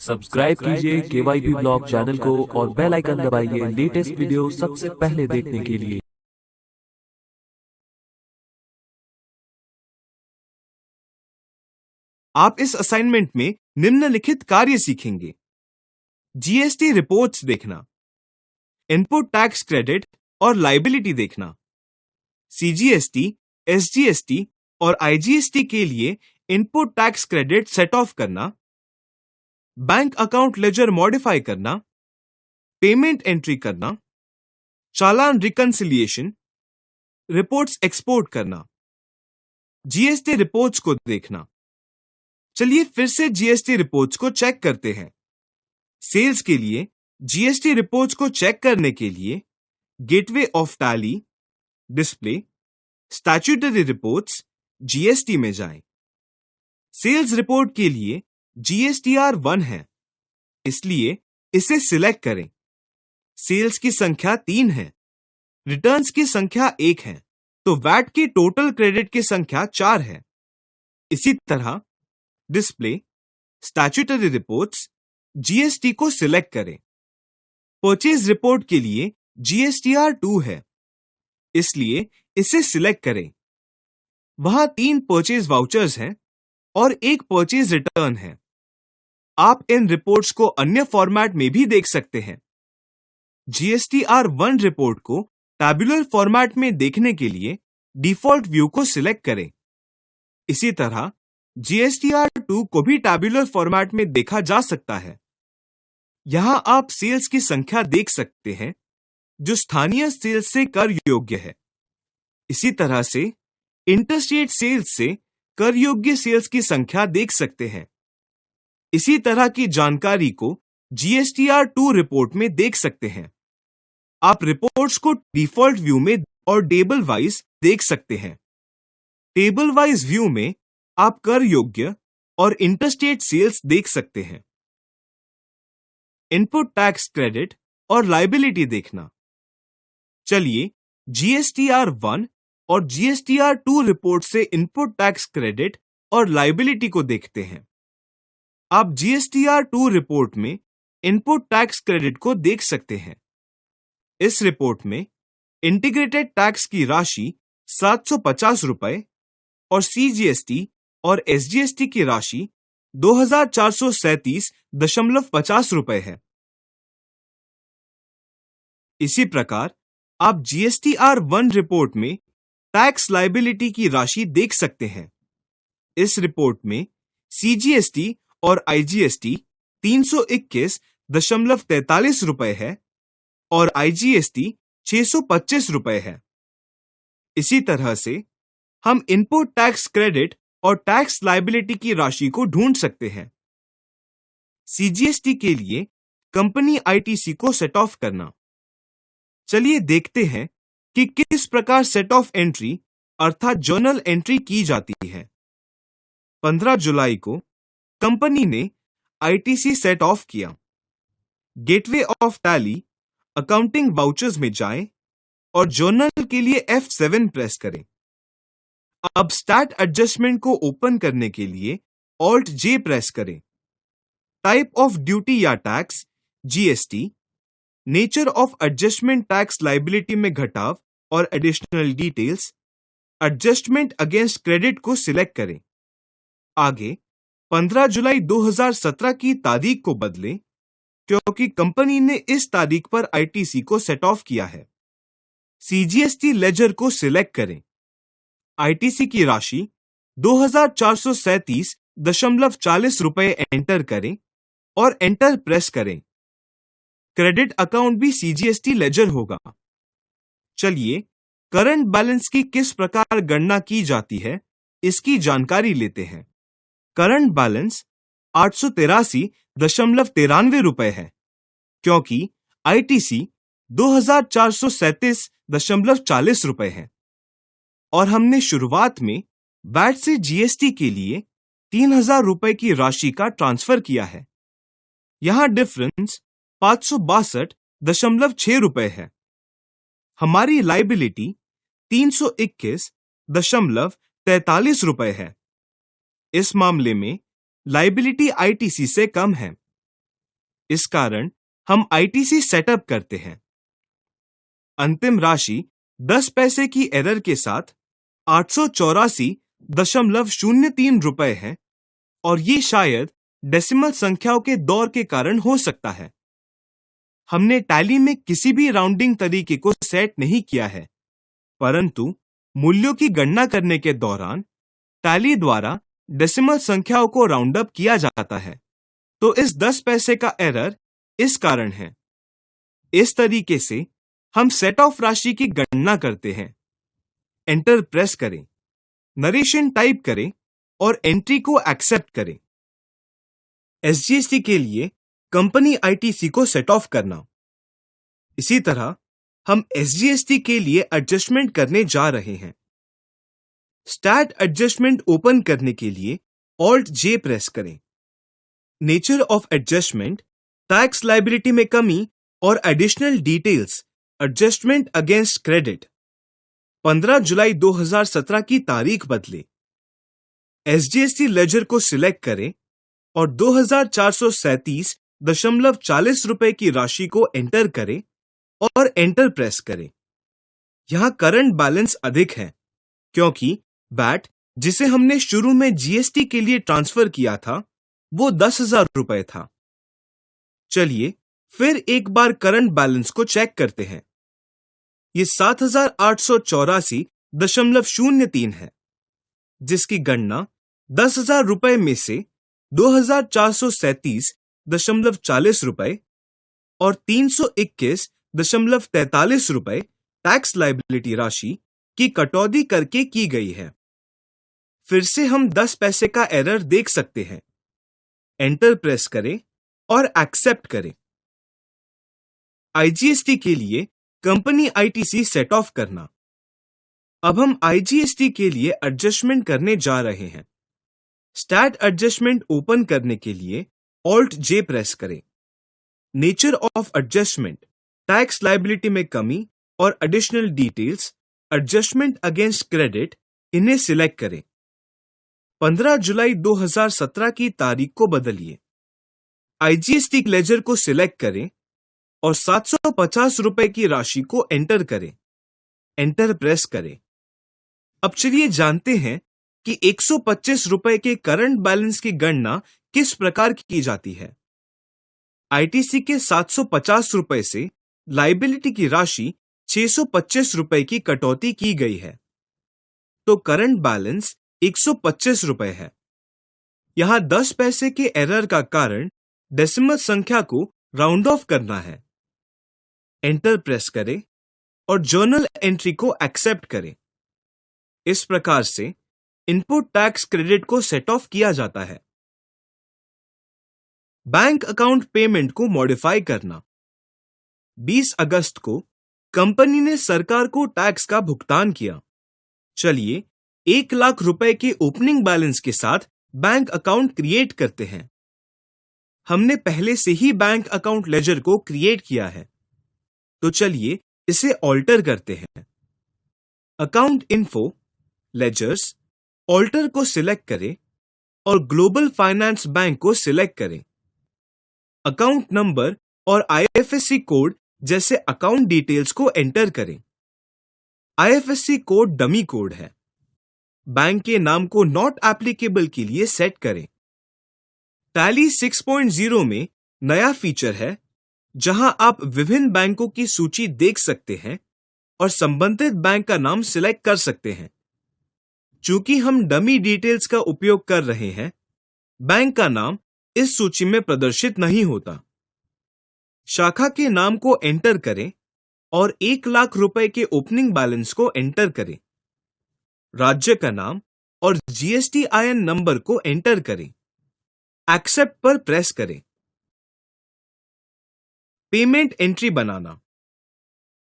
Subscribe कीजिए KYB blog channel को और बेल आइकन दबाइए लेटेस्ट वीडियो सबसे पहले देखने के लिए। आप इस असाइनमेंट में निम्नलिखित कार्य सीखेंगे। जीएसटी रिपोर्ट्स देखना, इनपुट टैक्स क्रेडिट और लायबिलिटी देखना, सीजीएसटी, एसजीएसटी और आईजीएसटी के लिए input tax credit set of करना, बैंक अकाउंट लेजर मॉडिफाई करना, पेमेंट एंट्री करना, चालान रिकंसिलिएशन, रिपोर्ट्स एक्सपोर्ट करना, जीएसटी रिपोर्ट्स को देखना। चलिए फिर से जीएसटी रिपोर्ट्स को चेक करते हैं। सेल्स के लिए जीएसटी रिपोर्ट्स को चेक करने के लिए gateway of tally, display, statutory reports, GST में जाएं। सेल्स रिपोर्ट के लिए जीएसटीआर 1 है, इसलिए इसे सिलेक्ट करें। सेल्स की संख्या 3 है, रिटर्न्स की संख्या 1 है, तो वैट की टोटल क्रेडिट की संख्या 4 है। इसी तरह डिस्प्ले, स्टैट्यूटरी रिपोर्ट्स, जीएसटी को सिलेक्ट करें। परचेज रिपोर्ट के लिए जीएसटीआर 2 है, इसलिए इसे सिलेक्ट करें। वहां 3 परचेज वाउचर्स हैं और 1 परचेज रिटर्न है। आप इन रिपोर्ट्स को अन्य फॉर्मेट में भी देख सकते हैं। जीएसटीआर 1 रिपोर्ट को टैब्यूलर फॉर्मेट में देखने के लिए डिफॉल्ट व्यू को सिलेक्ट करें। इसी तरह जीएसटीआर 2 को भी टैब्यूलर फॉर्मेट में देखा जा सकता है। यहां आप सेल्स की संख्या देख सकते हैं जो स्थानीय सेल्स से कर योग्य है। इसी तरह से इंटरस्टेट सेल्स से कर योग्य सेल्स की संख्या देख सकते हैं। इसी तरह की जानकारी को जीएसटीआर 2 रिपोर्ट में देख सकते हैं। आप रिपोर्ट्स को डिफॉल्ट व्यू में और टेबल वाइज देख सकते हैं। टेबल वाइज व्यू में आप कर योग्य और इंटरस्टेट सेल्स देख सकते हैं। इनपुट टैक्स क्रेडिट और लायबिलिटी देखना। चलिए जीएसटीआर 1 और जीएसटीआर 2 रिपोर्ट से इनपुट टैक्स क्रेडिट और लायबिलिटी को देखते हैं। आप जीएसटीआर 2 रिपोर्ट में इनपुट टैक्स क्रेडिट को देख सकते हैं। इस रिपोर्ट में इंटीग्रेटेड टैक्स की राशि 750 रुपए और सीजीएसटी और एसजीएसटी की राशि 2437.50 रुपए है। इसी प्रकार आप जीएसटीआर 1 रिपोर्ट में टैक्स लायबिलिटी की राशि देख सकते हैं। इस रिपोर्ट में सीजीएसटी और आईजीएसटी 321.43 रुपए है और आईजीएसटी 625 रुपए है। इसी तरह से हम इनपुट टैक्स क्रेडिट और टैक्स लायबिलिटी की राशि को ढूंढ सकते हैं। सीजीएसटी के लिए कंपनी आईटीसी को सेट ऑफ करना। चलिए देखते हैं कि किस प्रकार सेट ऑफ एंट्री अर्थात जर्नल एंट्री की जाती है। 15 जुलाई को कंपनी ने आईटीसी सेट ऑफ किया। Gateway of tally, accounting vouchers में जाएं और जर्नल के लिए F7 प्रेस करें। अब स्टैट एडजस्टमेंट को ओपन करने के लिए Alt J प्रेस करें। टाइप ऑफ ड्यूटी या tax GST, nature of adjustment tax liability में घटाव और additional details, adjustment against credit को सिलेक्ट करें। आगे 15 जुलाई 2017 की तारीख को बदलें क्योंकि कंपनी ने इस तारीख पर आईटीसी को सेट ऑफ किया है। सीजीएसटी लेजर को सिलेक्ट करें। आईटीसी की राशि 2437.40 रुपए एंटर करें और एंटर प्रेस करें। क्रेडिट अकाउंट भी सीजीएसटी लेजर होगा। चलिए करंट बैलेंस की किस प्रकार गणना की जाती है इसकी जानकारी लेते हैं। करंट बैलेंस 883.93 रुपए है क्योंकि आईटीसी 2437.40 रुपए है और हमने शुरुआत में वैट से जीएसटी के लिए 3000 रुपए की राशि का ट्रांसफर किया है। यहां डिफरेंस 562.6 रुपए है। हमारी लायबिलिटी 321.43 रुपए है। इस मामले में लायबिलिटी आईटीसी से कम है, इस कारण हम आईटीसी सेटअप करते हैं। अंतिम राशि 10 पैसे की एरर के साथ 884.03 रुपए है और ये शायद डेसिमल संख्याओं के दौर के कारण हो सकता है। हमने टैली में किसी भी राउंडिंग तरीके को सेट नहीं किया है, परंतु मूल्यों की गणना करने के दौरान टैली द्वारा डेसिमल संख्याओं को राउंड अप किया जाता है, तो इस 10 पैसे का एरर इस कारण है। इस तरीके से हम सेट ऑफ राशि की गणना करते हैं। एंटर प्रेस करें, नरेशन टाइप करें और एंट्री को एक्सेप्ट करें। एसजीएसटी के लिए कंपनी आईटीसी को सेट ऑफ करना। इसी तरह हम एसजीएसटी के लिए एडजस्टमेंट करने जा रहे हैं। स्टार्ट एडजस्टमेंट ओपन करने के लिए ऑल्ट जे प्रेस करें। Nature of adjustment, tax liability में कमी और additional details, adjustment against credit. 15 जुलाई 2017 की तारीख बदले। एसजीएसटी लेजर को सिलेक्ट करें और 2437.40 रुपए की राशि को एंटर करें और एंटर प्रेस करें। यहां करंट बैलेंस अधिक है क्योंकि वैट जिसे हमने शुरू में जीएसटी के लिए ट्रांसफर किया था वो 10,000 रुपए था। चलिए फिर एक बार करंट बैलेंस को चेक करते हैं। ये 7,884.03 है, जिसकी गणना 10,000 रुपए में से 2,437.40 रुपए और 321.43 रुपए टैक्स लायबिलिटी राशि की कटौती करके की गई है। फिर से हम 10 पैसे का एरर देख सकते हैं। एंटर प्रेस करें और एक्सेप्ट करें। आईजीएसटी के लिए कंपनी आईटीसी सेट ऑफ करना। अब हम आईजीएसटी के लिए एडजस्टमेंट करने जा रहे हैं। स्टार्ट एडजस्टमेंट ओपन करने के लिए ऑल्ट जे प्रेस करें। Nature of adjustment, tax liability में कमी और additional details, adjustment against credit, इन्हें सिलेक्ट करें। 15 जुलाई 2017 की तारीख को बदलिए। आईजीएसटी लेजर को सिलेक्ट करें और 750 रुपए की राशि को एंटर करें। एंटर प्रेस करें। अब चलिए जानते हैं कि 125 रुपए के करंट बैलेंस की गणना किस प्रकार की जाती है। आईटीसी के 750 रुपए से लायबिलिटी की राशि 625 रुपए की कटौती की गई है, तो करंट बैलेंस 125 रुपए है। यहां 10 पैसे के एरर का कारण डेसिमल संख्या को राउंड ऑफ करना है। एंटर प्रेस करें और जर्नल एंट्री को एक्सेप्ट करें। इस प्रकार से इनपुट टैक्स क्रेडिट को सेट ऑफ किया जाता है। बैंक अकाउंट पेमेंट को मॉडिफाई करना। 20 अगस्त को कंपनी ने सरकार को टैक्स का भुगतान किया। चलिए 1 लाख रुपए के ओपनिंग बैलेंस के साथ बैंक अकाउंट क्रिएट करते हैं। हमने पहले से ही बैंक अकाउंट लेजर को क्रिएट किया है, तो चलिए इसे ऑल्टर करते हैं। अकाउंट इन्फो, लेजर्स, ऑल्टर को सिलेक्ट करें और ग्लोबल फाइनेंस बैंक को सिलेक्ट करें। अकाउंट नंबर और आईएफएससी कोड जैसे अकाउंट डिटेल्स को एंटर करें। आईएफएससी कोड डमी कोड है। बैंक के नाम को नॉट एप्लीकेबल के लिए सेट करें। टैली 6.0 में नया फीचर है जहां आप विभिन्न बैंकों की सूची देख सकते हैं और संबंधित बैंक का नाम सिलेक्ट कर सकते हैं। चूंकि हम डमी डिटेल्स का उपयोग कर रहे हैं, बैंक का नाम इस सूची में प्रदर्शित नहीं होता। शाखा के नाम को एंटर करें और 1 लाख रुपए के ओपनिंग बैलेंस को एंटर करें। राज्य का नाम और जीएसटीआईएन नंबर को एंटर करें। एक्सेप्ट पर प्रेस करें। पेमेंट एंट्री बनाना।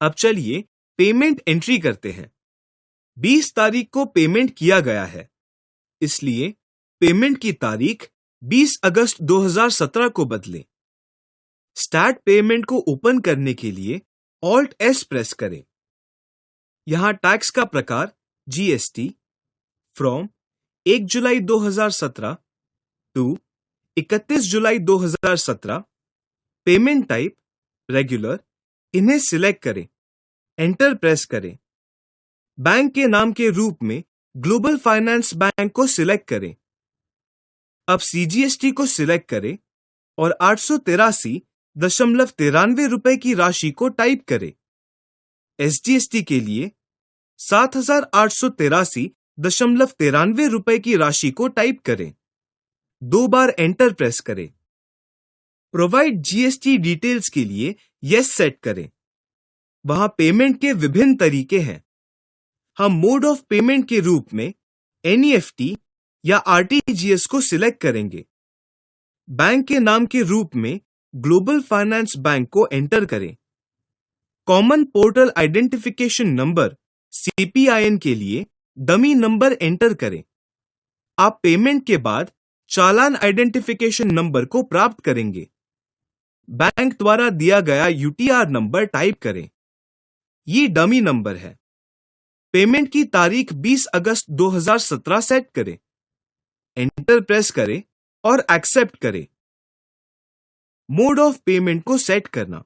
अब चलिए पेमेंट एंट्री करते हैं। 20 तारीख को पेमेंट किया गया है, इसलिए पेमेंट की तारीख 20 अगस्त 2017 को बदलें। स्टार्ट पेमेंट को ओपन करने के लिए ऑल्ट एस प्रेस करें। यहां टैक्स का प्रकार GST from 1 July 2017 to 31 July 2017, payment type regular, इन्हें सिलेक्ट करें, एंटर प्रेस करें। बैंक के नाम के रूप में ग्लोबल फाइनेंस बैंक को सिलेक्ट करें। अब सीजीएसटी को सिलेक्ट करें और 883.93 रुपए की राशि को टाइप करें। एसजीएसटी के लिए 7,883.93 रुपए की राशि को टाइप करें। 2 बार एंटर प्रेस करें। प्रोवाइड जीएसटी डिटेल्स के लिए यस सेट करें। वहां पेमेंट के विभिन्न तरीके हैं। हम मोड ऑफ पेमेंट के रूप में एनईएफटी या आरटीजीएस को सिलेक्ट करेंगे। बैंक के नाम के रूप में ग्लोबल फाइनेंस बैंक को एंटर करें। कॉमन पोर्टल आइडेंटिफिकेशन नंबर सीपीआईएन के लिए डमी नंबर एंटर करें। आप पेमेंट के बाद चालान आइडेंटिफिकेशन नंबर को प्राप्त करेंगे। बैंक द्वारा दिया गया यूटीआर नंबर टाइप करें। ये डमी नंबर है। पेमेंट की तारीख 20 अगस्त 2017 सेट करें। एंटर प्रेस करें और एक्सेप्ट करें। मोड ऑफ पेमेंट को सेट करना।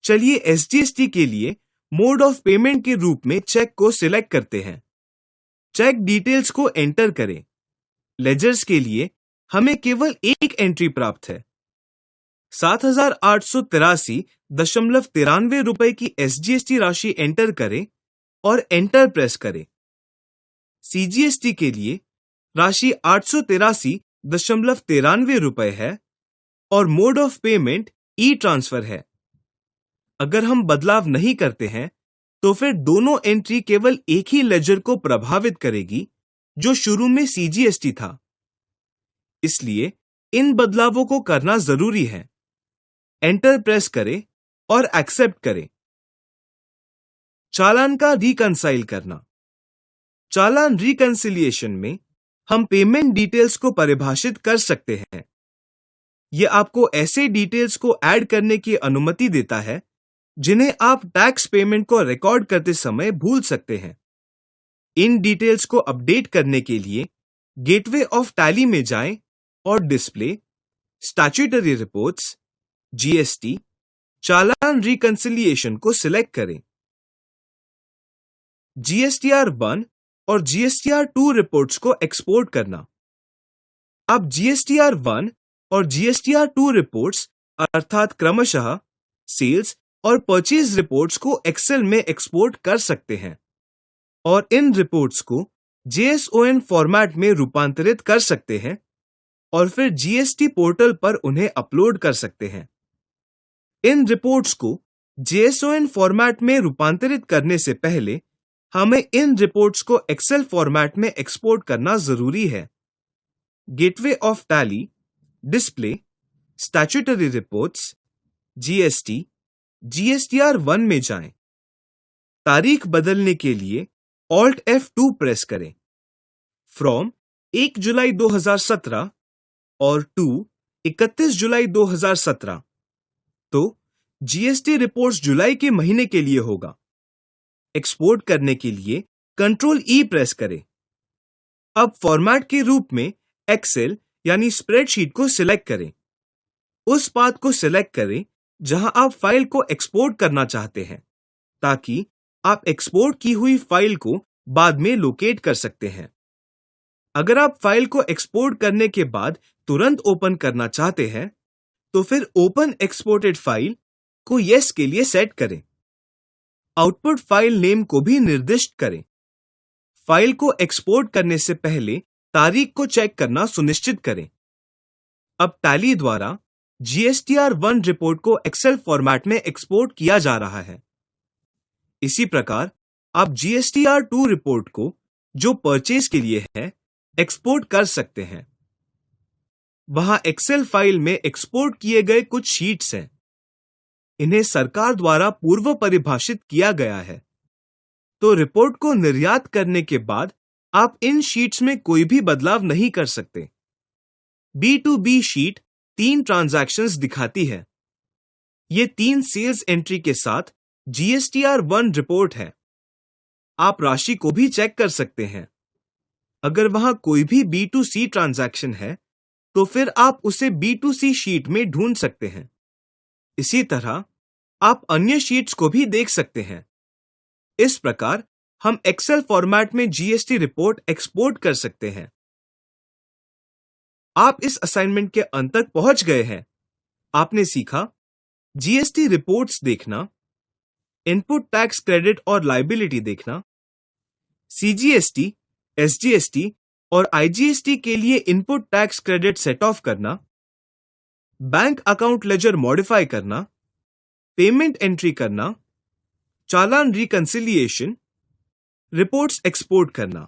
चलिए एसजीएसटी के लिए मोड ऑफ पेमेंट के रूप में चेक को सिलेक्ट करते हैं। चेक डिटेल्स को एंटर करें। लेजर्स के लिए हमें केवल एक एंट्री प्राप्त है। 7,883.93 रुपए की एसजीएसटी राशि एंटर करें और एंटर प्रेस करें। सीजीएसटी के लिए राशि 883.93 रुपए है और mode of payment E transfer है। अगर हम बदलाव नहीं करते हैं तो फिर दोनों एंट्री केवल एक ही लेजर को प्रभावित करेगी जो शुरू में सीजीएसटी था। इसलिए इन बदलावों को करना जरूरी है। एंटर प्रेस करें और एक्सेप्ट करें। चालान का रिकंसाइल करना। चालान रिकंसिलिएशन में हम पेमेंट डिटेल्स को परिभाषित कर सकते हैं। यह आपको ऐसे डिटेल्स को ऐड करने की अनुमति देता है जिन्हें आप टैक्स पेमेंट को रिकॉर्ड करते समय भूल सकते हैं। इन डिटेल्स को अपडेट करने के लिए गेटवे ऑफ टैली में जाएं और डिस्प्ले, स्टैट्यूटरी रिपोर्ट्स, जीएसटी, चालान रिकंसिलिएशन को सिलेक्ट करें। जीएसटीआर 1 और जीएसटीआर 2 रिपोर्ट्स को एक्सपोर्ट करना। अब जीएसटीआर 1 और जीएसटीआर 2 रिपोर्ट्स अर्थात क्रमशः सेल्स और परचेज रिपोर्ट्स को एक्सेल में एक्सपोर्ट कर सकते हैं और इन रिपोर्ट्स को जेएसओएन फॉर्मेट में रूपांतरित कर सकते हैं और फिर जीएसटी पोर्टल पर उन्हें अपलोड कर सकते हैं। इन रिपोर्ट्स को जेएसओएन फॉर्मेट में रूपांतरित करने से पहले हमें इन रिपोर्ट्स को एक्सेल फॉर्मेट में एक्सपोर्ट करना जरूरी है। Gateway of tally, display, statutory reports, GST, GSTR 1 में जाएं। तारीख बदलने के लिए Alt F2 प्रेस करें। फ्रॉम 1 जुलाई 2017 और टू 31 जुलाई 2017 तो जीएसटी रिपोर्ट्स जुलाई के महीने के लिए होगा। एक्सपोर्ट करने के लिए Ctrl E प्रेस करें। अब फॉर्मेट के रूप में एक्सेल यानी स्प्रेडशीट को सिलेक्ट करें। उस पाथ को सिलेक्ट करें जहां आप फाइल को एक्सपोर्ट करना चाहते हैं ताकि आप एक्सपोर्ट की हुई फाइल को बाद में लोकेट कर सकते हैं। अगर आप फाइल को एक्सपोर्ट करने के बाद तुरंत ओपन करना चाहते हैं तो फिर ओपन एक्सपोर्टेड फाइल को यस के लिए सेट करें। आउटपुट फाइल नेम को भी निर्दिष्ट करें। फाइल को एक्सपोर्ट करने से पहले तारीख को चेक करना सुनिश्चित करें। अब टैली द्वारा जीएसटीआर 1 रिपोर्ट को एक्सेल फॉर्मेट में एक्सपोर्ट किया जा रहा है। इसी प्रकार आप जीएसटीआर 2 रिपोर्ट को, जो परचेज के लिए है, एक्सपोर्ट कर सकते हैं। वहां एक्सेल फाइल में एक्सपोर्ट किए गए कुछ शीट्स हैं। इन्हें सरकार द्वारा पूर्व परिभाषित किया गया है। तो रिपोर्ट को निर्यात करने के बाद आप इन शीट्स में कोई भी बदलाव नहीं कर सकते। B2B शीट 3 ट्रांजैक्शंस दिखाती है। ये 3 सेल्स एंट्री के साथ जीएसटीआर 1 रिपोर्ट है। आप राशि को भी चेक कर सकते हैं। अगर वहां कोई भी B2C ट्रांजैक्शन है तो फिर आप उसे B2C शीट में ढूंढ सकते हैं। इसी तरह आप अन्य शीट्स को भी देख सकते हैं। इस प्रकार हम एक्सेल फॉर्मेट में जीएसटी रिपोर्ट एक्सपोर्ट कर सकते हैं। आप इस असाइनमेंट के अंत तक पहुंच गए हैं। आपने सीखा जीएसटी रिपोर्ट्स देखना, इनपुट टैक्स क्रेडिट और लायबिलिटी देखना, सीजीएसटी, एसजीएसटी और आईजीएसटी के लिए input tax credit set of करना, बैंक अकाउंट लेजर मॉडिफाई करना, पेमेंट एंट्री करना, चालान रिकंसिलिएशन, रिपोर्ट्स एक्सपोर्ट करना।